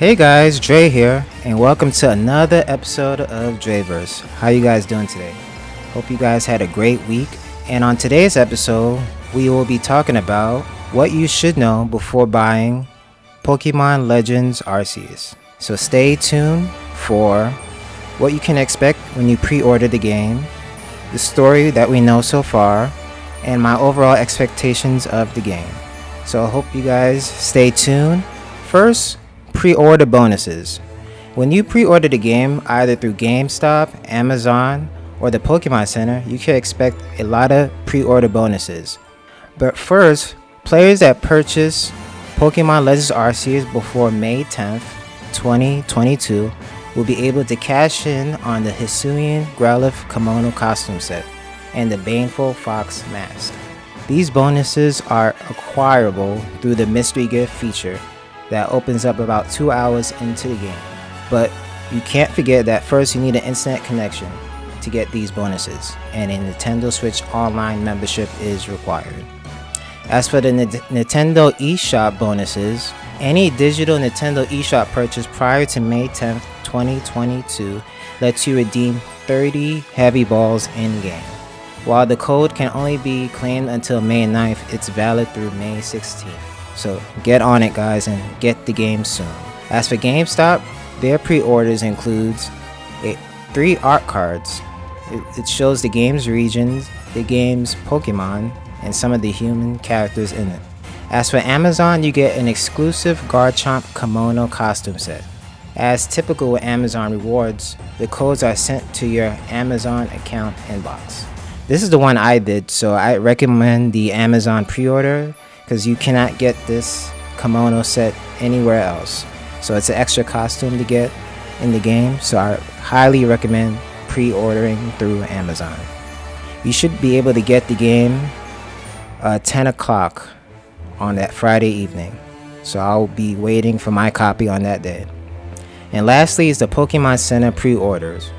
Hey guys, Dre here, and welcome to another episode of Dreverse. How you guys doing today? Hope you guys had a great week. And on today's episode, we will be talking about what you should know before buying Pokemon Legends Arceus. So stay tuned for what you can expect when you pre-order the game, the story that we know so far, and my overall expectations of the game. So I hope you guys stay tuned. First, pre-order bonuses. When you pre-order the game either through GameStop, Amazon, or the Pokemon Center, you can expect a lot of pre-order bonuses. But first, players that purchase Pokemon Legends Arceus before May 10th, 2022 will be able to cash in on the Hisuian Growlithe Kimono costume set and the Baneful Fox mask. These bonuses are acquirable through the mystery gift feature that opens up about 2 hours into the game. But you can't forget that first you need an internet connection to get these bonuses, and a Nintendo Switch Online membership is required. As for the Nintendo eShop bonuses, any digital Nintendo eShop purchase prior to May 10th, 2022 lets you redeem 30 heavy balls in-game. While the code can only be claimed until May 9th, it's valid through May 16th. So get on it guys and get the game soon. As for GameStop, their pre-orders includes 3 art cards. It shows the game's regions, the game's Pokemon, and some of the human characters in it. As for Amazon, you get an exclusive Garchomp Kimono costume set. As typical with Amazon rewards, the codes are sent to your Amazon account inbox. This is the one I did, so I recommend the Amazon pre-order because you cannot get this kimono set anywhere else. So it's an extra costume to get in the game, so I highly recommend pre-ordering through Amazon. You should be able to get the game 10 o'clock on that Friday evening, so I'll be waiting for my copy on that day. And lastly is the Pokemon Center pre-orders.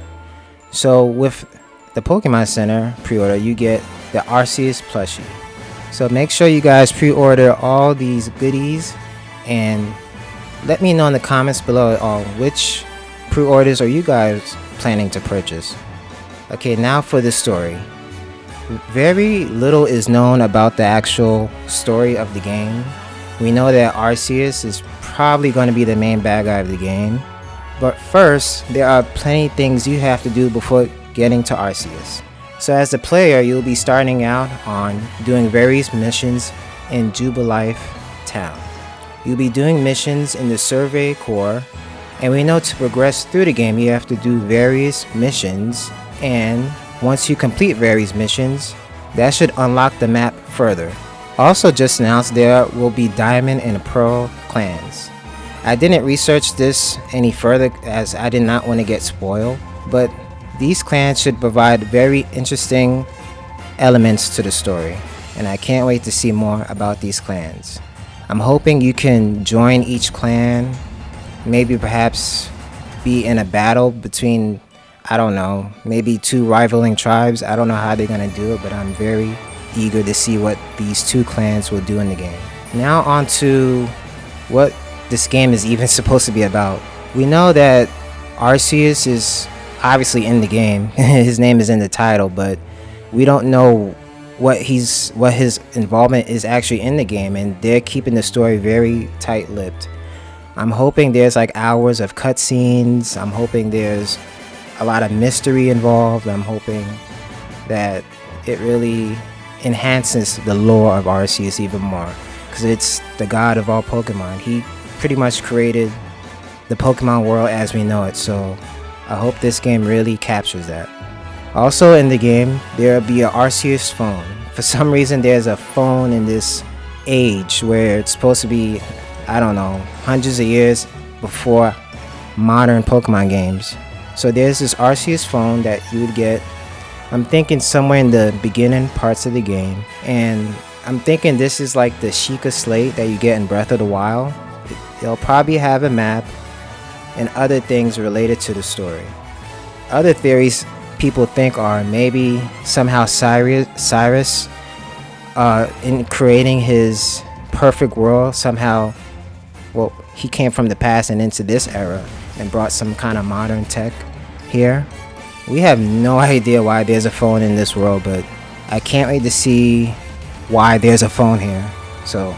So with the Pokemon Center pre-order, you get the Arceus plushie. So make sure you guys pre-order all these goodies and let me know in the comments below which pre-orders are you guys planning to purchase. Okay, now for the story. Very little is known about the actual story of the game. We know that Arceus is probably going to be the main bad guy of the game. But first, there are plenty of things you have to do before getting to Arceus. So as a player, you'll be starting out on doing various missions in Jubilife Town. You'll be doing missions in the Survey Corps, and we know to progress through the game you have to do various missions, and once you complete various missions, that should unlock the map further. Also just announced there will be Diamond and Pearl clans. I didn't research this any further as I did not want to get spoiled, but these clans should provide very interesting elements to the story, and I can't wait to see more about these clans. I'm hoping you can join each clan, maybe perhaps be in a battle between, I don't know, maybe 2 rivaling tribes. I don't know how they're going to do it, but I'm very eager to see what these 2 clans will do in the game. Now on to what this game is even supposed to be about. We know that Arceus is obviously in the game. His name is in the title, but we don't know what his involvement is actually in the game, and they're keeping the story very tight-lipped. I'm hoping there's like hours of cutscenes. I'm hoping there's a lot of mystery involved. I'm hoping that it really enhances the lore of Arceus even more, because it's the god of all Pokemon. He pretty much created the Pokemon world as we know it, so I hope this game really captures that. Also in the game, there will be an Arceus phone. For some reason, there's a phone in this age where it's supposed to be, I don't know, hundreds of years before modern Pokemon games. So there's this Arceus phone that you would get, I'm thinking somewhere in the beginning parts of the game. And I'm thinking this is like the Sheikah Slate that you get in Breath of the Wild. They'll probably have a map and other things related to the story. Other theories people think are maybe somehow Cyrus in creating his perfect world somehow well, he came from the past and into this era and brought some kind of modern tech here. We have no idea why there's a phone in this world, but I can't wait to see why there's a phone here. So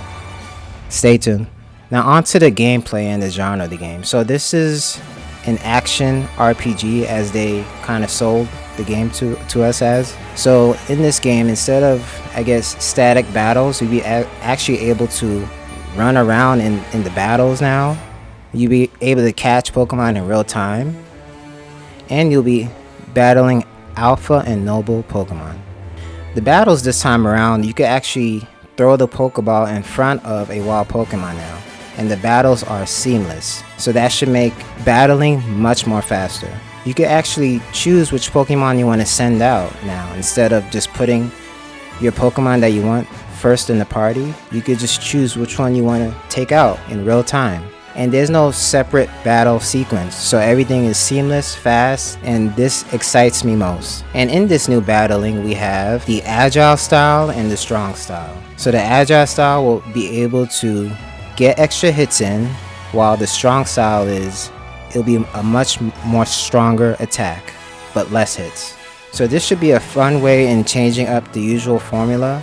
stay tuned. Now on to the gameplay and the genre of the game. So this is an action RPG, as they kind of sold the game to us as. So in this game, instead of, I guess, static battles, you'll be actually able to run around in the battles now. You'll be able to catch Pokemon in real time, and you'll be battling alpha and noble Pokemon. The battles this time around, you can actually throw the Pokeball in front of a wild Pokemon now, and the battles are seamless. So that should make battling much more faster. You can actually choose which Pokemon you want to send out now. Instead of just putting your Pokemon that you want first in the party, you could just choose which one you want to take out in real time. And there's no separate battle sequence, so everything is seamless, fast, and this excites me most. And in this new battling, we have the agile style and the strong style. So the agile style will be able to get extra hits in, while the strong style it'll be a much more stronger attack, but less hits. So this should be a fun way in changing up the usual formula,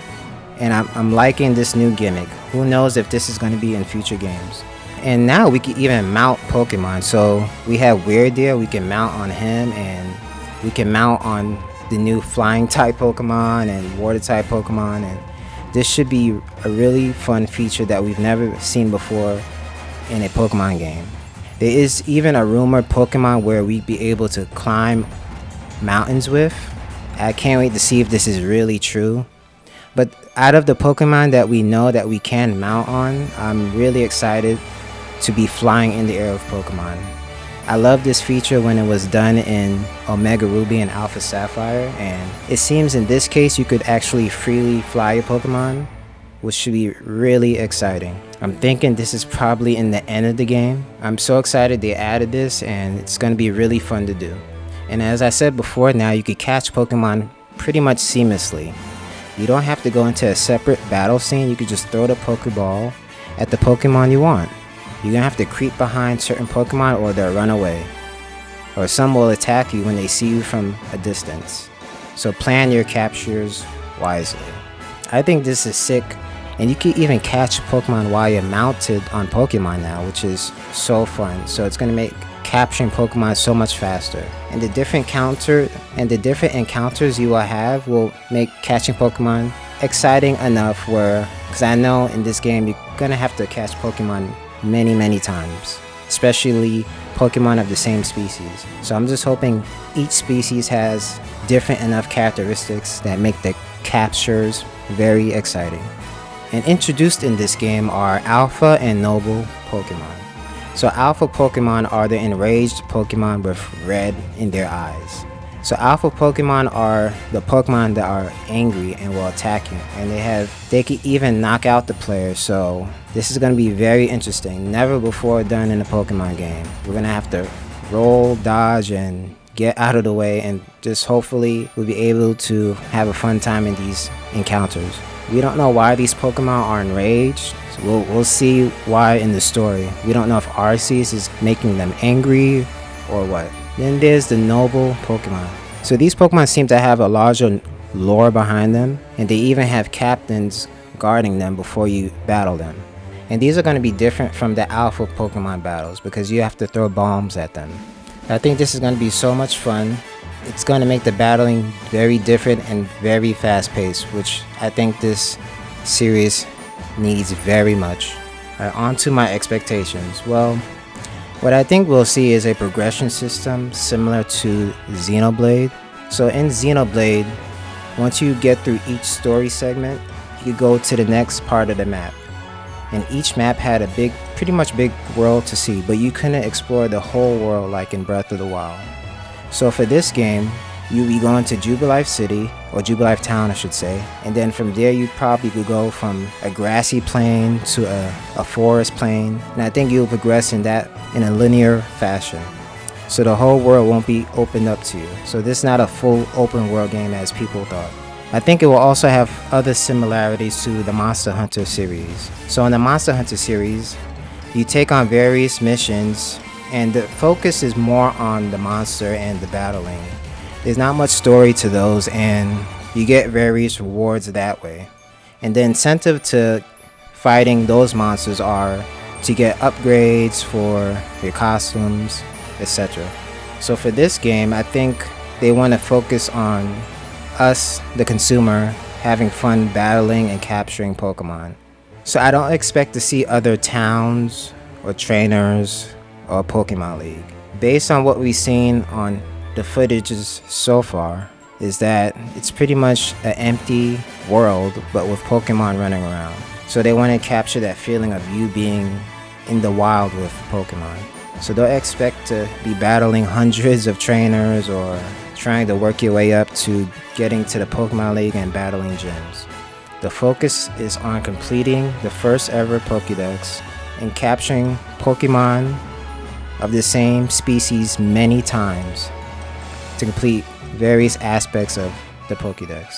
and I'm liking this new gimmick. Who knows if this is going to be in future games. And now we can even mount Pokemon. So we have Weirdeer, we can mount on him, and we can mount on the new flying type Pokemon and water type Pokemon, and this should be a really fun feature that we've never seen before in a Pokemon game. There is even a rumored Pokemon where we'd be able to climb mountains with. I can't wait to see if this is really true. But out of the Pokemon that we know that we can mount on, I'm really excited to be flying in the air with Pokemon. I love this feature when it was done in Omega Ruby and Alpha Sapphire, and it seems in this case you could actually freely fly your Pokemon, which should be really exciting. I'm thinking this is probably in the end of the game. I'm so excited they added this, and it's going to be really fun to do. And as I said before, now you can catch Pokemon pretty much seamlessly. You don't have to go into a separate battle scene. You can just throw the Pokeball at the Pokemon you want. You're gonna have to creep behind certain Pokemon or they'll run away. Or some will attack you when they see you from a distance. So plan your captures wisely. I think this is sick, and you can even catch Pokemon while you're mounted on Pokemon now, which is so fun. So it's gonna make capturing Pokemon so much faster. And the different encounters you will have will make catching Pokemon exciting enough where, because I know in this game you're gonna have to catch Pokemon many times, especially Pokemon of the same species. So I'm just hoping each species has different enough characteristics that make the captures very exciting. And introduced in this game are Alpha and Noble Pokemon. So Alpha Pokemon are the enraged Pokemon with red in their eyes. So Alpha Pokemon are the Pokemon that are angry and will attack you, and they can even knock out the player. So this is going to be very interesting. Never before done in a Pokemon game. We're going to have to roll, dodge, and get out of the way, and just hopefully we'll be able to have a fun time in these encounters. We don't know why these Pokemon are enraged. So we'll see why in the story. We don't know if Arceus is making them angry or what. Then there's the noble Pokemon. So these Pokemon seem to have a larger lore behind them, and they even have captains guarding them before you battle them. And these are going to be different from the Alpha Pokemon battles because you have to throw bombs at them. I think this is going to be so much fun. It's going to make the battling very different and very fast paced, which I think this series needs very much. Alright, on to my expectations. Well, what I think we'll see is a progression system similar to Xenoblade. So in Xenoblade, once you get through each story segment, you go to the next part of the map. And each map had a pretty much big world to see, but you couldn't explore the whole world like in Breath of the Wild. So for this game, you'll be going to Jubilife City, or Jubilife Town I should say, and then from there you probably could go from a grassy plain to a forest plain, and I think you'll progress in a linear fashion. So the whole world won't be opened up to you. So this is not a full open world game as people thought. I think it will also have other similarities to the Monster Hunter series. So in the Monster Hunter series, You take on various missions, and the focus is more on the monster and the battling. There's not much story to those, and you get various rewards that way. And the incentive to fighting those monsters are to get upgrades for your costumes, etc. So for this game, I think they want to focus on us, the consumer, having fun battling and capturing Pokemon. So I don't expect to see other towns or trainers or Pokemon League. Based on what we've seen on the footages so far, is that it's pretty much an empty world but with Pokemon running around. So they want to capture that feeling of you being in the wild with Pokemon. So don't expect to be battling hundreds of trainers or trying to work your way up to getting to the Pokemon League and battling gyms. The focus is on completing the first ever Pokédex and capturing Pokemon of the same species many times to complete various aspects of the Pokédex.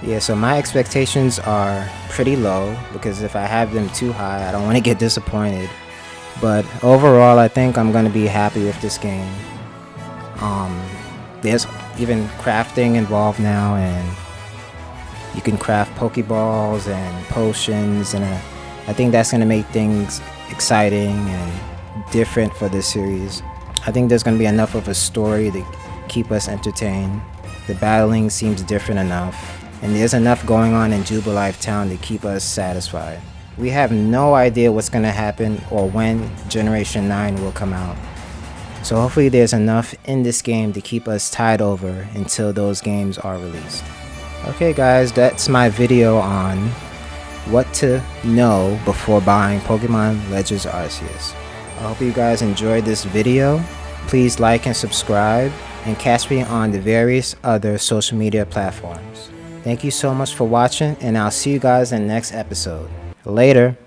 Yeah, so my expectations are pretty low because if I have them too high, I don't want to get disappointed. But overall, I think I'm going to be happy with this game. There's even crafting involved now, and you can craft Pokeballs and potions, and I think that's going to make things exciting and different for this series. I think there's going to be enough of a story to keep us entertained. The battling seems different enough, and there's enough going on in Jubilife Town to keep us satisfied. We have no idea what's going to happen or when Generation 9 will come out. So hopefully there's enough in this game to keep us tied over until those games are released. Okay guys, that's my video on what to know before buying Pokemon Legends Arceus. I hope you guys enjoyed this video. Please like and subscribe, and catch me on the various other social media platforms. Thank you so much for watching, and I'll see you guys in the next episode. Later.